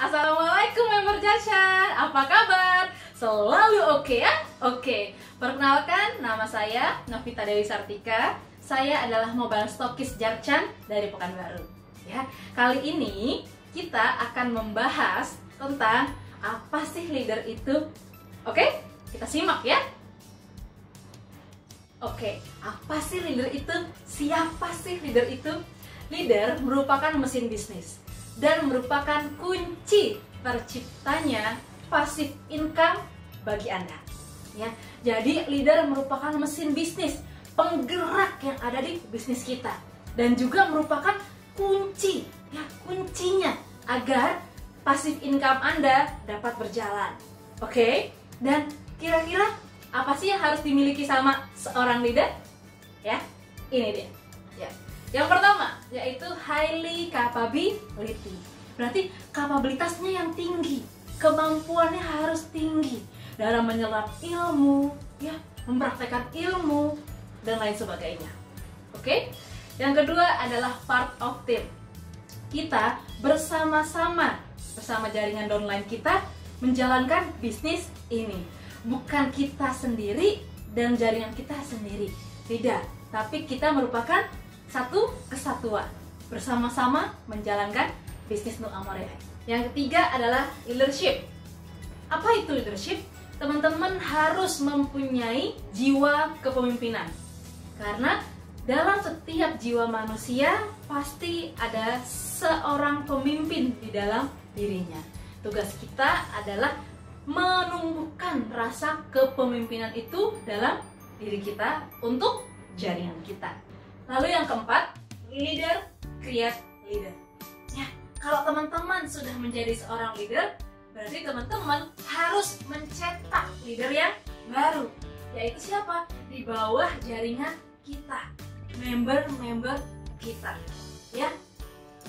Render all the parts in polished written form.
Assalamualaikum member Jarshan, apa kabar? Selalu oke ya? Oke, perkenalkan nama saya Novita Dewi Sartika. Saya adalah mobile stokis Jarshan dari Pekanbaru. Ya, kali ini kita akan membahas tentang apa sih leader itu. Oke, kita simak ya. Oke, apa sih leader itu? Siapa sih leader itu? Leader merupakan mesin bisnis dan merupakan kunci terciptanya passive income bagi Anda. Ya, jadi leader merupakan mesin bisnis, penggerak yang ada di bisnis kita, dan juga merupakan kunci, ya kuncinya agar passive income Anda dapat berjalan. Oke, dan kira-kira apa sih yang harus dimiliki sama seorang leader? Ya, ini dia. Ya. Yang pertama yaitu highly capability. Berarti kapabilitasnya yang tinggi, kemampuannya harus tinggi dalam menyerap ilmu, ya, mempraktekkan ilmu dan lain sebagainya. Oke? Yang kedua adalah part of team. Kita bersama-sama bersama jaringan downline kita menjalankan bisnis ini. Bukan kita sendiri dan jaringan kita sendiri. Tidak, tapi kita merupakan satu kesatuan, bersama-sama menjalankan bisnis Nu Amore. Yang ketiga adalah leadership. Apa itu leadership? Teman-teman harus mempunyai jiwa kepemimpinan. Karena dalam setiap jiwa manusia pasti ada seorang pemimpin di dalam dirinya. Tugas kita adalah menumbuhkan rasa kepemimpinan itu dalam diri kita untuk jaringan kita. Lalu yang keempat, leader create leader. Ya, kalau teman-teman sudah menjadi seorang leader, berarti teman-teman harus mencetak leader yang baru. Yaitu siapa? Di bawah jaringan kita, member-member kita. Ya,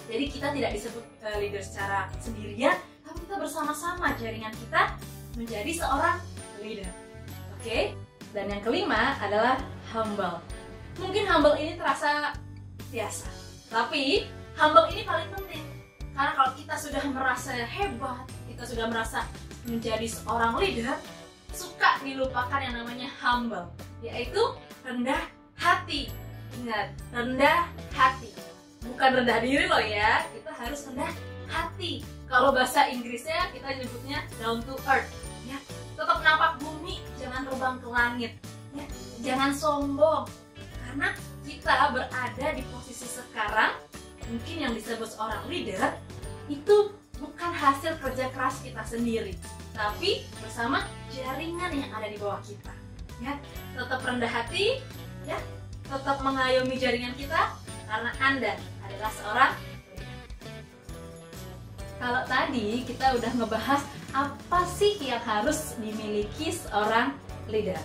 jadi kita tidak disebut leader secara sendirian, tapi kita bersama-sama jaringan kita menjadi seorang leader. Oke? Dan yang kelima adalah humble. Mungkin humble ini terasa biasa, tapi humble ini paling penting. Karena kalau kita sudah merasa hebat, kita sudah merasa menjadi seorang leader, suka dilupakan yang namanya humble, yaitu rendah hati. Ingat, rendah hati, bukan rendah diri loh ya, kita harus rendah hati. Kalau bahasa Inggrisnya kita nyebutnya down to earth, ya. Tetap napak bumi, jangan terbang ke langit, ya. Jangan sombong, karena kita berada di posisi sekarang, mungkin yang disebut seorang leader itu bukan hasil kerja keras kita sendiri, tapi bersama jaringan yang ada di bawah kita. Ya, tetap rendah hati, ya, tetap mengayomi jaringan kita, karena Anda adalah seorang leader. Kalau tadi kita udah ngebahas apa sih yang harus dimiliki seorang leader,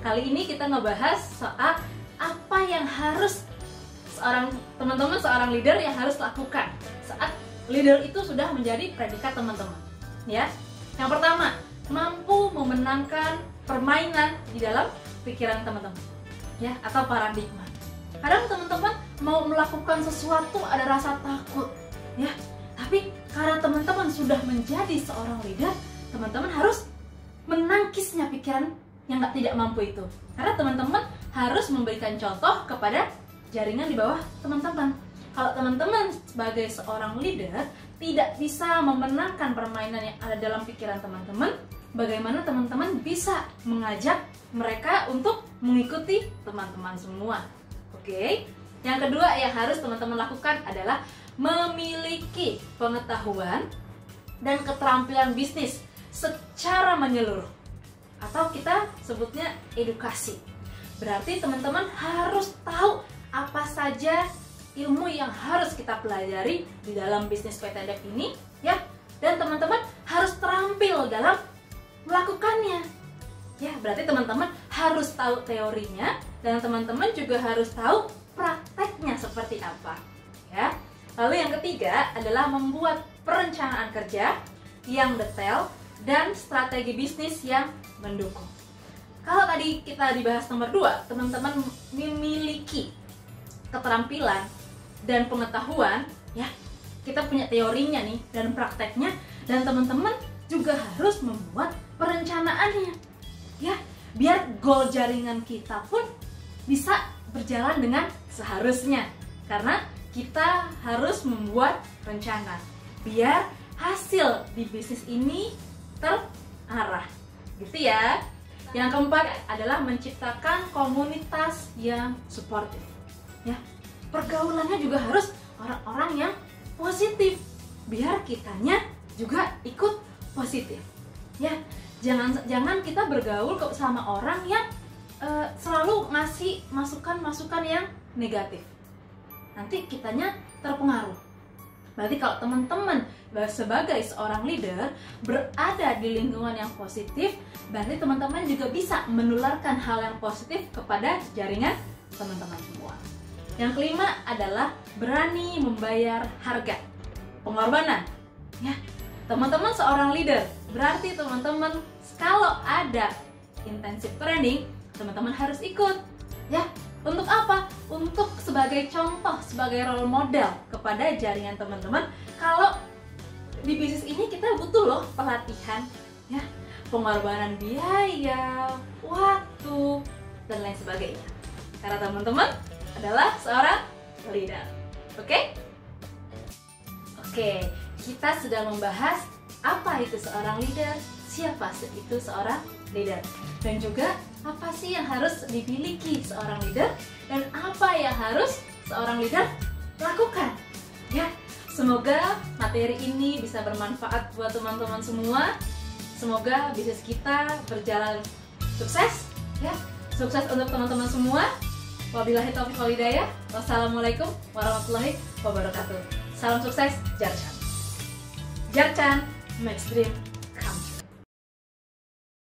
kali ini kita ngebahas soal apa yang harus seorang leader yang harus lakukan saat leader itu sudah menjadi predikat teman-teman. Ya, yang pertama, mampu memenangkan permainan di dalam pikiran teman-teman, ya, atau paradigma. Kadang teman-teman mau melakukan sesuatu ada rasa takut, ya, tapi karena teman-teman sudah menjadi seorang leader, teman-teman harus menangkisnya pikiran yang tidak mampu itu. Karena teman-teman harus memberikan contoh kepada jaringan di bawah teman-teman. Kalau teman-teman sebagai seorang leader tidak bisa memenangkan permainan yang ada dalam pikiran teman-teman, bagaimana teman-teman bisa mengajak mereka untuk mengikuti teman-teman semua? Oke. Yang kedua yang harus teman-teman lakukan adalah memiliki pengetahuan dan keterampilan bisnis secara menyeluruh, atau kita sebutnya edukasi. Berarti teman-teman harus tahu apa saja ilmu yang harus kita pelajari di dalam bisnis PT Dep ini, ya. Dan teman-teman harus terampil dalam melakukannya. Ya, berarti teman-teman harus tahu teorinya dan teman-teman juga harus tahu prakteknya seperti apa, ya. Lalu yang ketiga adalah membuat perencanaan kerja yang detail dan strategi bisnis yang mendukung. Kalau tadi kita dibahas nomor 2, teman-teman memiliki keterampilan dan pengetahuan, ya, kita punya teorinya nih dan prakteknya, Dan teman-teman juga harus membuat perencanaannya, ya, biar goal jaringan kita pun bisa berjalan dengan seharusnya. Karena kita harus membuat rencana biar hasil di bisnis ini terarah, gitu ya. Yang keempat adalah menciptakan komunitas yang suportif, ya. Pergaulannya juga harus orang-orang yang positif biar kitanya juga ikut positif, ya. Jangan kita bergaul sama orang yang selalu ngasih masukan-masukan yang negatif. Nanti kitanya terpengaruh. Berarti kalau teman-teman sebagai seorang leader berada di lingkungan yang positif, berarti teman-teman juga bisa menularkan hal yang positif kepada jaringan teman-teman semua. Yang kelima adalah berani membayar harga pengorbanan, ya. Teman-teman seorang leader, berarti teman-teman kalau ada intensive training, teman-teman harus ikut, ya. Untuk apa? Untuk sebagai contoh, sebagai role model kepada jaringan teman-teman. Kalau di bisnis ini kita butuh loh pelatihan, ya, pengorbanan biaya, waktu, dan lain sebagainya. Karena teman-teman adalah seorang leader. Oke? Oke, kita sudah membahas apa itu seorang leader, siapa itu seorang leader, dan juga apa sih yang harus dimiliki seorang leader dan apa yang harus seorang leader lakukan, ya. Semoga materi ini bisa bermanfaat buat teman-teman semua. Semoga bisnis kita berjalan sukses, ya. Sukses untuk teman-teman semua. Wabillahi taufiq wal hidayah. Wassalamualaikum warahmatullahi wabarakatuh. Salam sukses, Jarchan. Jarchan makes dream